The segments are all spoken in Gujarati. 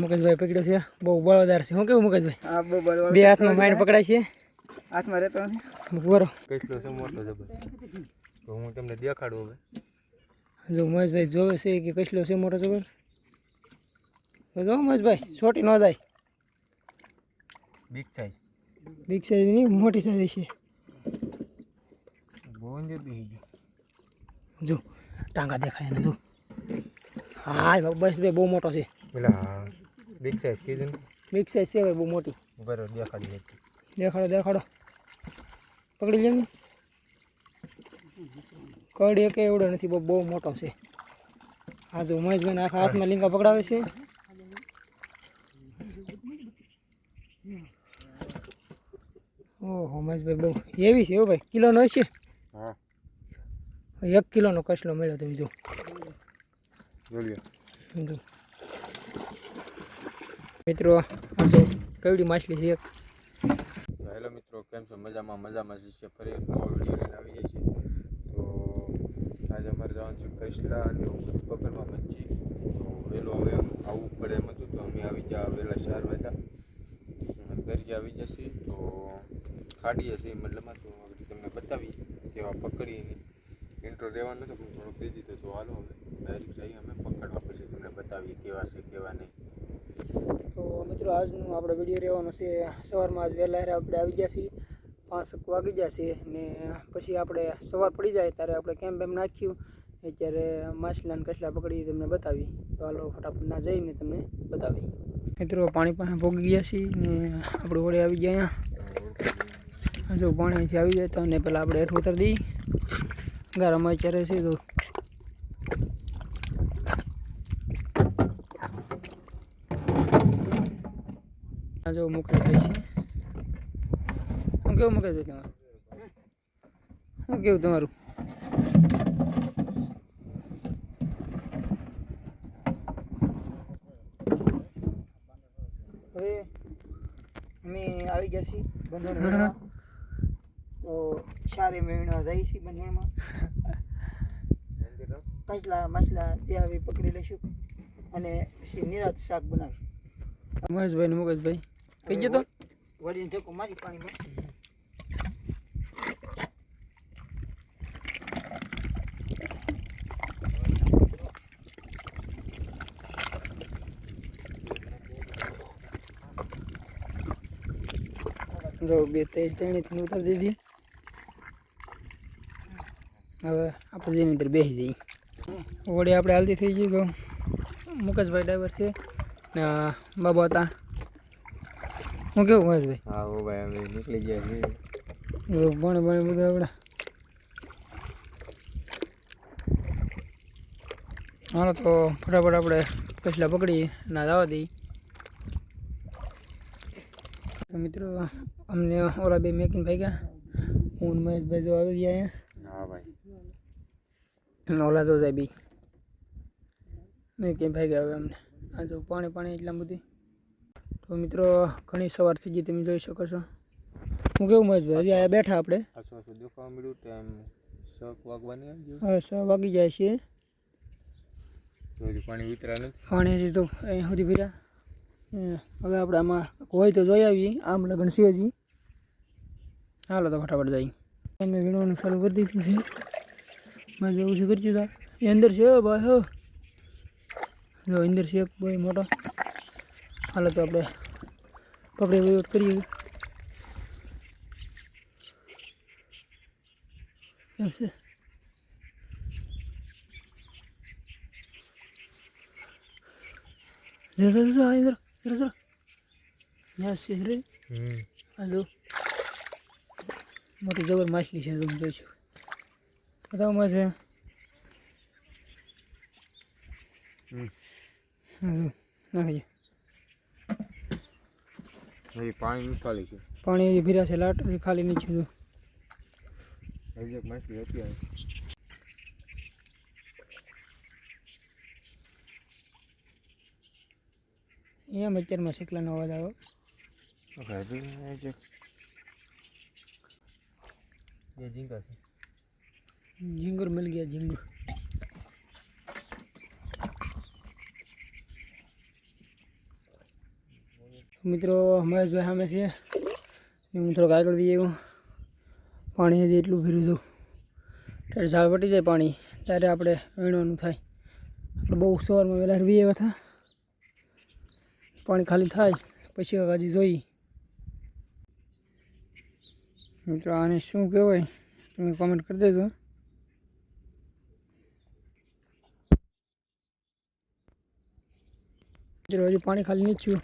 મુકેશભાઈ પકડ્યો છે, બહુ બળદાર છે. શું કેવું મુકેશભાઈ? હા, બહુ બળવાળો બે હાથમાં માઇન્ડ પકડાય છે, હાથમાં રહેતો નથી. બરો કેટલો છે મોટો જબર, તો હું તમને દેખાડું હવે. જો મહેશભાઈ જોવે છે કે કેટલો છે મોટો જબર. જો મહેશભાઈ છોટી ન જાય, બિગ સાઈઝ, બિગ સાઈઝ નહીં મોટી સાઈઝ છે. બહુ જ બી જો ટાંગા દેખાય ને જો. હા બસ ભાઈ બહુ મોટો છે. પેલા બિગ સાઈઝ કીધું ને, બિગ સાઈઝ છે ભાઈ બહુ મોટી. બરાબર દેખાડી હતી. દેખાડો પકડી લે ને. કડી કે એવડો નથી, બહુ મોટો છે. હા જો મહેશભાઈ આખા હાથમાં લીંગા પકડાવે છે. ઓહો મહેશભાઈ બહુ એવી છે. ભાઈ કિલોનો હશે. હા 1 કિલોનો કસલો મળ્યો તમે જો. મિત્રો કવડી માછલી છે. હેલો મિત્રો, કેમ છો? મજામાં છે. ફરી એક નવો વિડીયો લઈને આવી જાય છે. તો આજે અમારે જવાનું છે કૈસલા અને પકડવા મચ્છી. તો વહેલો હવે આવવું પડે એમ હતું, તો અમે આવી ગયા વહેલા 4 વાગ્યા. દરિયા આવી જશે તો ખાડીએ છીએ મતલબમાં, તો તમને બતાવી કેવા પકડીને ઇન્ટ્રો દેવાનો હતો પણ થોડો કહી દીધો. તો હાલો હવે ડાયરેક્ટ જઈએ અમે પકડવા, પછી તમને બતાવીએ કેવા છે કેવા નહીં. તો મિત્રો આજનો આપણો વિડીયો રહેવાનો છે સવારમાં. આજ વહેલા આપણે આવી ગયા છીએ, 5 વાગી જશે ને પછી આપણે સવાર પડી જાય ત્યારે આપણે કેમ્પ નાખ્યું. અત્યારે માછલા ને કસલા પકડી તમને બતાવી. તો હાલો ફટાફટ ના જઈને તમને બતાવી. મિત્રો પાણી પાસે ભોગી ગયા છીએ ને આપણે વડે આવી ગયા અહીંયા. જો પાણીથી આવી જાય તો અને પહેલાં આપણે હેઠ ઉતરી દઈએ. ગારામાં અત્યારે છે તો જો મુકેશભાઈ છે. શું કેવું મુકેશભાઈ તમારું? શું કેવું તમારું? હવે અમે આવી ગયા છીએ બંધણ. તો 4 મહિના જાય છે બંધણમાં. કટલા માછલા જે આવી પકડી લઈશું અને પછી નિરાત શાક બનાવીશું. મહેશભાઈ ને મુકેશભાઈ કહી ગયો તો વળીને ઢેકો મારી પાણીમાં. જો 2 તેજ તેણીથી ઉતારી દીધી. હવે આપણે જેની અંદર બેસી જઈએ. વળી આપણે હાલતી થઈ ગઈ. તો મુકેશભાઈ ડ્રાઈવર છે ને બાબા હતા. હું કેવું મહેશભાઈ? હા ઓ ભાઈ અમે નીકળી ગયા છીએ. ભણે બધું આપણે હાલો તો ફટાફટ આપણે કસલા પકડી ના જવા દઈએ. તો મિત્રો અમને ઓલા 2 મેકીને ભાગ્યા. હું મહેશભાઈ જો આવી ગયા અહીંયા. હા ભાઈ, ઓલા તો જાય બી મેં ક્યાંય ભાગ્યા. હવે અમને આ જો પાણી એટલા બધી. તો મિત્રો ઘણી સવાર થઈ ગઈ, તમે જોઈ શકો છો. હું કેવું મહેશભાઈ? હજી અહીંયા બેઠા આપણે. આસપાસ દેખાવા મળ્યું ટાઈમ 6 વાગવાની આવી ગયો. હવે 6 વાગી જાય છે. તો હજી પાણી ઉતરા નથી. પાણી હજી તો અહીં સુધી ભર્યા. હવે આપણે આમાં હોય તો જોઈ આવીએ. આમ લગન છે હજી. હાલો તો ફટાફટ જઈએ. અમે વીણવાનું ચાલુ કરી દીધું છે. મેં જેવું છે કરી દીધા. એ અંદર છે ભાઈ. હો જો અંદર છે એક ભાઈ મોટો. હાલો તો આપણે પકડી વહીવટ કરીએ. કેમ છે? જરા યસ રે. હાલો મોટી જબર માછલી છે. તમે જોઈશું બતાવમાં છે. નાખી હજી પાણી નીકાળી છે. પાણી હજી ભીરા છે. લાટ ખાલી નીચે જો. હજી એક માછલી હતી આ. એમ અત્યારમાં શેકલાનો અવાજ આવ્યો. ये झींगा से झींगुर मिल गया. झींगुर મિત્રો મહેશભાઈ સામે છે ને હું થોડોક આગળ વી આવ્યો. પાણી હજી એટલું ફેર્યું હતું ત્યારે ઝાડ વટી જાય પાણી ત્યારે આપણે વીણવાનું થાય. આપણે બહુ સવારમાં વહેલા વી આવ્યા હતા. પાણી ખાલી થાય પછી હજી જોઈ. મિત્રો આને શું કહેવાય તમે કોમેન્ટ કરી દેજો. મિત્રો હજી પાણી ખાલી નહીં થયું.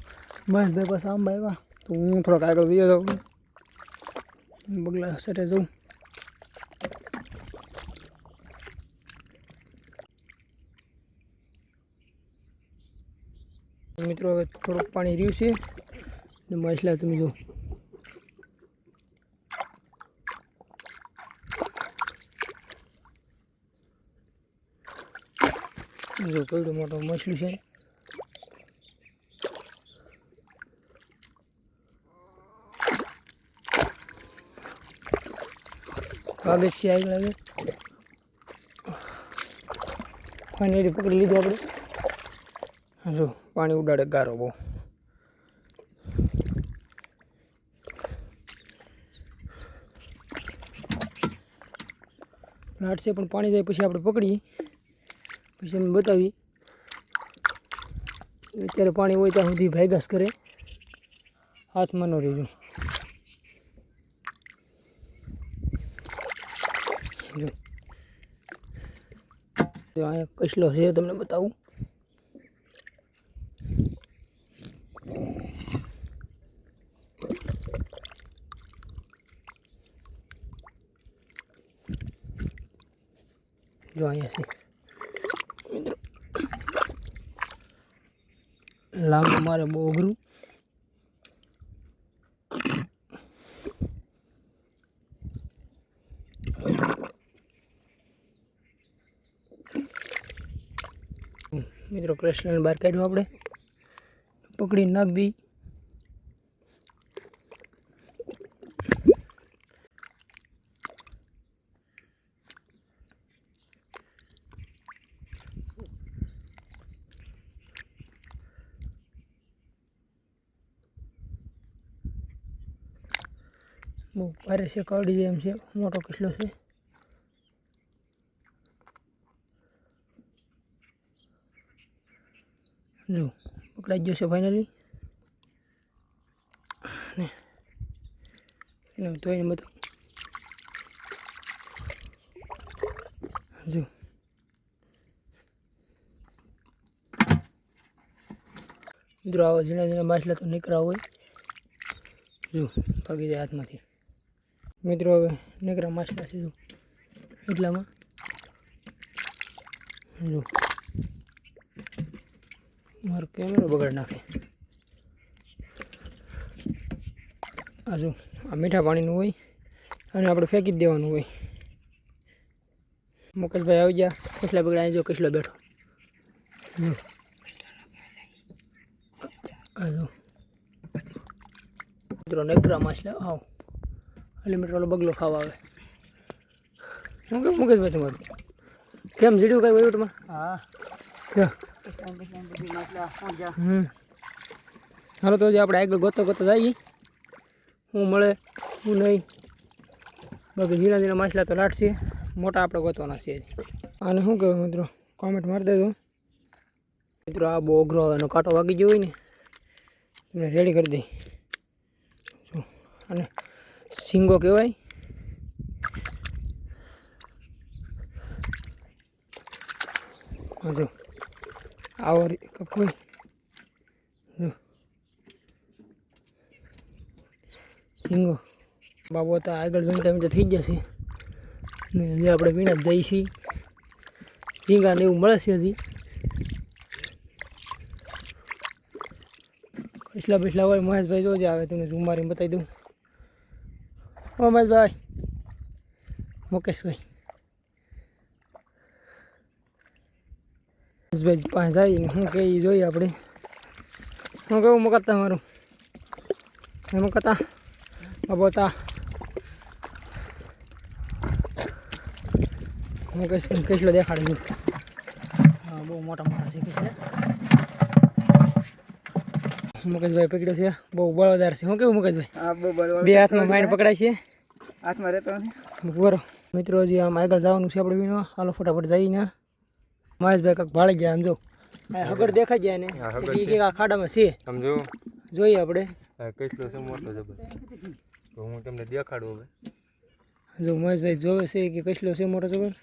મહેશભાઈ પાસે આંબા આવ્યા તો હું થોડોક આગળ વી જાઉં. બગલા સાથે જઉં. મિત્રો હવે થોડુંક પાણી રહ્યું છે ને માછલા તમે જો. જો કેવડું મોટું માછલું છે. વાગે છે આગળ લાગે. ફાઇનલી પકડી લીધું આપણે. જો પાણી ઉડાડે ગારો બહુ. લાટ છે પણ પાણી જાય પછી આપણે પકડીએ પછી અમે બતાવીએ. અત્યારે પાણી હોય ત્યાં સુધી ભાઈગાસ કરે. હાથમાં ન રહેજો. જો અહીંયા કસલો છે તમને બતાવું. જો અહીંયા છે મિત્રો. લાંબુ મારે બહુ અઘરું. મિત્રો કૃષ્ણને બહાર કાઢ્યો આપણે. પકડીને નાખ દી. બહુ ભારે છે. કાઢી જાય એમ છે. મોટો કસલો છે. જો પકડાઈ ગયો છે ફાઇનલી. એને ધોઈને બતાવું. જો મિત્રો આવા ઝીણા ઝીણા માછલા તો નીકળ્યા હોય. જો ભાગી જાય હાથમાંથી. મિત્રો હવે નીકળ્યા માછલા છે જો એટલામાં. જો મારો કેમેરો બગાડ નાખે. આ જો આ મીઠા પાણીનું હોય અને આપણે ફેંકી જ દેવાનું હોય. મુકેશભાઈ આવી ગયા. કસલા બગડા જો કસલો બેઠો. જો આ જો મિત્રો નેકરા માછલા આવો એટલે મિત્રો ઓલો બગલો ખાવા આવે. શું કેમ મુકેશભાઈ તમારું કેમ જીડ્યું કાંઈ વહીવટમાં? હા ક્યાં? હાલો તો જે આપણે આગળ ગોતો જઈએ શું મળે શું નહીં. બાકી ઝીણા ઝીણા માછલા તો લાટશે. મોટા આપણે ગોતવાના છે. આને શું કહેવાય મિત્રો કોમેન્ટ મારી દેજો. મિત્રો આ બહુ અઘરો એનો કાંટો વાગી ગયો હોય ને તમને રેડી કરી દઈ. અને સિંગો કહેવાય. જો આવો કપોઈ. જો સિંગો બાબો તો આગળ વીણતા વીણતા થઈ ગયા છે ને હજી આપણે વીણા જ જઈએ છીએ. ઝીંગા ને એવું મળે છે હજી. કસલા બસલા હોય. મહેશભાઈ જોજે આવે તમને ઝૂમ મારીને બતાવી દઉં. ઓ મહેશભાઈ મુકેશભાઈ મહેશભાઈ પાસે જઈને શું કહે એ જોઈએ આપણે. શું કેવું મકાતા મારું એ મકાતા બાબોતા મુકેશ કેટલો દેખાડે છે. હા બહુ મોટા મોટા છે કેટલા. મુકેશભાઈ પકડ્યો છે, બહુ બળદાર છે. શું કેવું મુકેશભાઈ? આ બહુ બળવાળો બે છે. હાથમાં માઇન્ડ પકડાય છે. હાથમાં રહેતો નથી. બરો મિત્રો, હજી આમ આગળ જવાનું છે આપણે વીણવા. હાલો ફટાફટ જઈને. મહેશભાઈ કાંક ભાળી ગયા. આમ જો હગડ દેખાઈ જાય ને કે આ ખાડામાં છે. સમજો જોઈએ આપણે. કેટલો છે મોટો જબર, તો હું તમને દેખાડું હવે. જો મહેશભાઈ જોવે છે કે કેટલો છે મોટો જબર.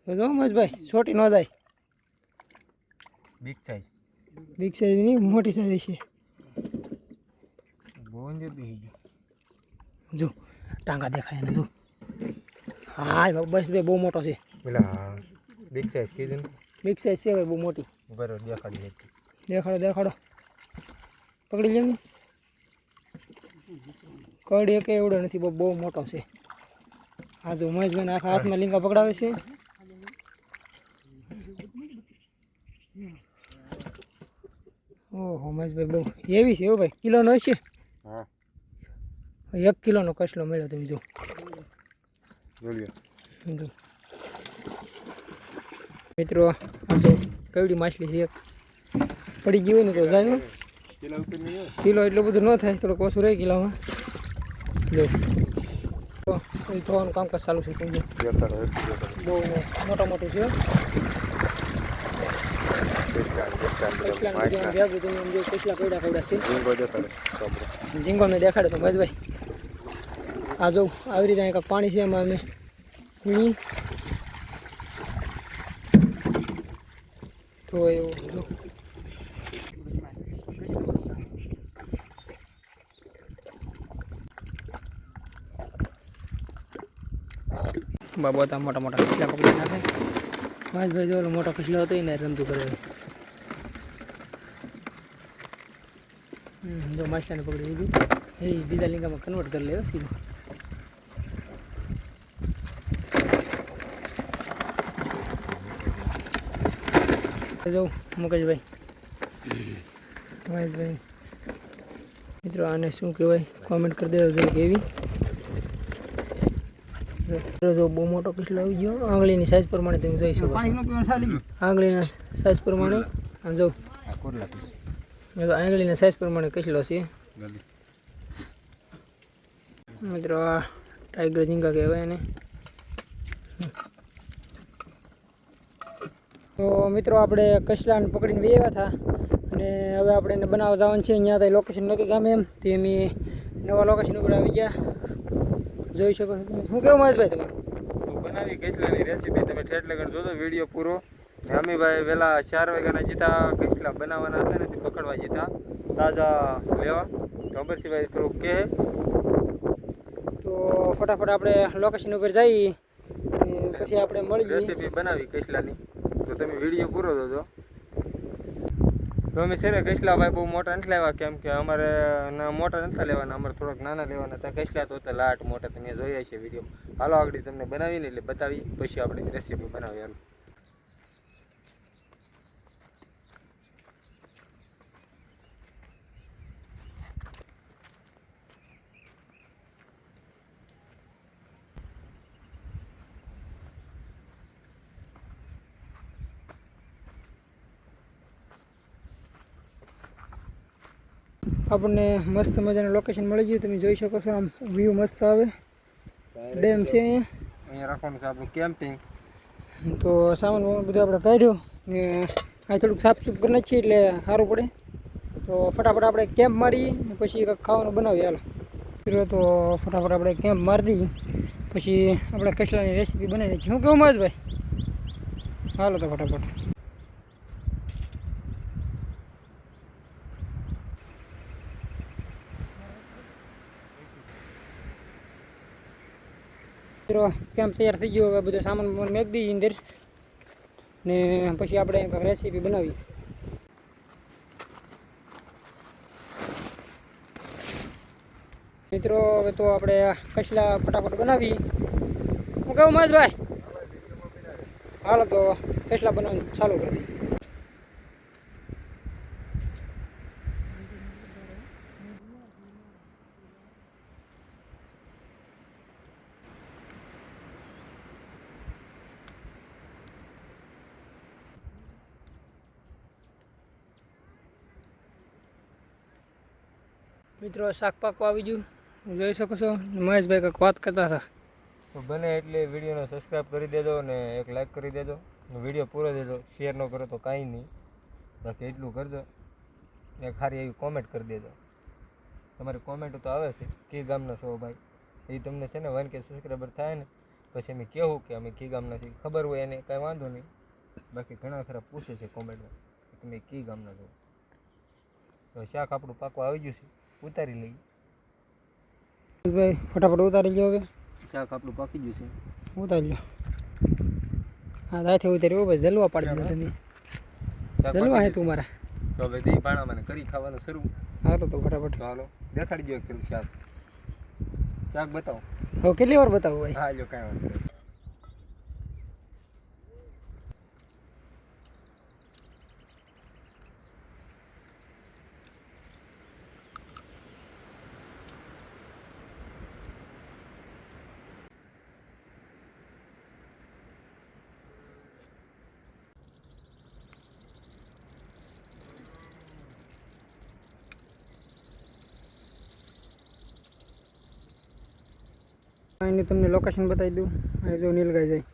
તો જો મહેશભાઈ છોટી ન જાય. બિગ સાઈઝ, બિગ સાઈઝ નહીં, મોટી સાઈઝ છે. બહુ જ બી જો ટાંગા દેખાય ને જો. હા બસ ભાઈ બહુ મોટો છે. પેલા બિગ સાઈઝ કીધું ને. બિગ સાઈઝ છે ભાઈ, બહુ મોટી. બરાબર દેખાડી. દેખાડો પકડી લે. કડી કે એવડો નથી, બહુ મોટો છે. આ જો મહેશભાઈ આખા હાથમાં લીંગા પકડાવે છે. ઓહો મહેશભાઈ બહુ એવી છે. ભાઈ કિલોનો હશે. હા 1 કિલોનો કસલો મળ્યો. તમે જો મિત્રો, આ જો કવડી માછલી છે. પડી ગઈ હોય ને તો જાય. કિલો એટલું બધું ન થાય, થોડુંક ઓછું રહે કિલોમાં. જો ધોવાનું કામકાજ ચાલુ છે. બહુ મોટું છે. કેટલા કવડા છે. ઝીંગો મેં દેખાડે તો મહેશભાઈ. આ જો આવી રીતે કંઈક પાણી છે, એમાં અમે વીણી તો એવું જો. બાબા હતા મોટા ખીચલા પકડી નાખે. મહેશભાઈ જો મોટો ખીચલો હતો એને રમતું કરે. જો માછલાને પકડી લીધું. એ બીજા લીંગામાં કન્વર્ટ કરી લેવો સીધું. જો મુકેશભાઈ, મહેશભાઈ મિત્રો આને શું કહેવાય કોમેન્ટ કરી દેજો જો કેવી. જો બહુ મોટો કિસ્લો આવી ગયો. આંગળીની સાઈઝ પ્રમાણે તમે જોઈ શકો છો. આંગળીના સાઈઝ પ્રમાણે આમ જો આંગળીના સાઈઝ પ્રમાણે કિસ્લો છે મિત્રો. આ ટાઈગર ઝીંગા કહેવાય એને. તો મિત્રો આપણે કસલાને પકડીને આવ્યા હતા અને હવે આપણે એને બનાવવા જવાનું છે. અહીંયા તો લોકેશન નહોતું ગામે એમ તે અમે નવા લોકેશન ઉપર આવી ગયા. જોઈ શકો છો તમે. શું કેવું મહેશભાઈ તમારું? બનાવી કચલાની રેસીપી તમે ઠેઠ લગન જોજો વિડીયો પૂરો. અમે ભાઈ વહેલા 4 વાગ્યાના જીતા કચલા બનાવવાના હતા ને તે પકડવા જીતા તાજા લેવા. ખબર છે ભાઈ થોડુંક કહે તો ફટાફટ આપણે લોકેશન ઉપર જઈ પછી આપણે મળી રેસીપી બનાવી કચલાની. તો તમે વિડીયો પૂરો જોજો. તો અમે છે ને કચલા ભાઈ બહુ મોટા નથી લેવા, કેમ કે અમારે મોટા નથી લેવાના, અમારે થોડાક નાના લેવાના હતા. કચલા તો લાટ મોટા તમે જોયા છે વિડીયો. હાલો આગળ તમને બનાવીને એટલે બતાવી પછી આપણે રેસીપી બનાવી. હાલો આપણને મસ્ત મજાનું લોકેશન મળી ગયું. તમે જોઈ શકો છો. આમ વ્યૂ મસ્ત આવે. ડેમ છે અહીંયા રાખવાનું છે આપણું કેમ્પિંગ. તો સામાન બધું આપણે કાઢ્યો ને આ થોડુંક સાફસૂફ કરી નાખીએ એટલે સારું પડે. તો ફટાફટ આપણે કેમ્પ મારી ને પછી કંઈક ખાવાનું બનાવીએ. હાલો તો ફટાફટ આપણે કેમ્પ મારી દઈએ પછી આપણે કચલાની રેસીપી બનાવી નાખીએ. શું કેવું મહેશભાઈ? હાલો તો ફટાફટ. કેમ્પ તૈયાર થઈ ગયો. હવે બધો સામાન મેક દઈએ અંદર ને પછી આપણે કંઈક રેસીપી બનાવી. મિત્રો હવે તો આપણે કચલા ફટાફટ બનાવી. હું કહું મહેશભાઈ? હાલો તો કચલા બનાવવાનું ચાલુ કરી દઈએ. મિત્રો શાક પાકવા આવી ગયું જોઈ શકો છો. મહેશભાઈ કંઈક વાત કરતા હતા. તો બને એટલે વિડીયોને સબસ્ક્રાઈબ કરી દેજો ને એક લાઈક કરી દેજો. વિડીયો પૂરો દેજો. શેર ન કરો તો કાંઈ નહીં, બાકી એટલું કરજો. એક સારી એવી કોમેન્ટ કરી દેજો. તમારી કોમેન્ટ તો આવે છે કી ગામના છો ભાઈ, એ તમને છે ને 1K સબસ્ક્રાઈબર થાય ને પછી અમે કહેવું કે અમે કી ગામના છીએ. ખબર હોય એને કાંઈ વાંધો નહીં, બાકી ઘણા ખરા પૂછે છે કોમેન્ટમાં કે તમે કી ગામના છો. તો શાક આપણું પાકવા આવી ગયું છે, ઉતારી લઈએ. મહેશભાઈ ફટાફટ ઉતારી ગયો. હવે શાક આપણું પાકી ગયું છે, ઉતારી લો. હા ત્યાંથી ઉતાર્યું ભાઈ. જલવા પાડી દો તમે. શાક જલવા પાકી હે ગયું તું છે. મારા. તો હવે દહીં પાણા મને કરી ખાવાનું શરૂ. હાલો તો ફટાફટ. તો હાલો દેખાડી દો એક પેલું શાક. શાક બતાવો. હવે કેટલી વાર બતાવું ભાઈ? હા જો કાંઈ વાંધો નહીં. અહીંની તમને લોકેશન બતાવી દઉં. અહીં જો નીલગાઈ જાય.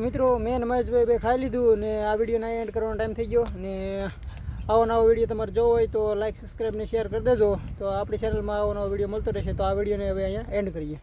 મિત્રો મેં અને મહેશભાઈ બે ખાઈ લીધું ને આ વિડીયોને એન્ડ કરવાનો ટાઈમ થઈ ગયો. ને આવો નવો વિડીયો તમારે જોવો હોય તો લાઈક સબસ્ક્રાઈબ ને શેર કરી દેજો. તો આપણી ચેનલમાં આવો નવો વિડીયો મળતો રહેશે. તો આ વિડીયોને હવે અહીંયા એન્ડ કરીએ.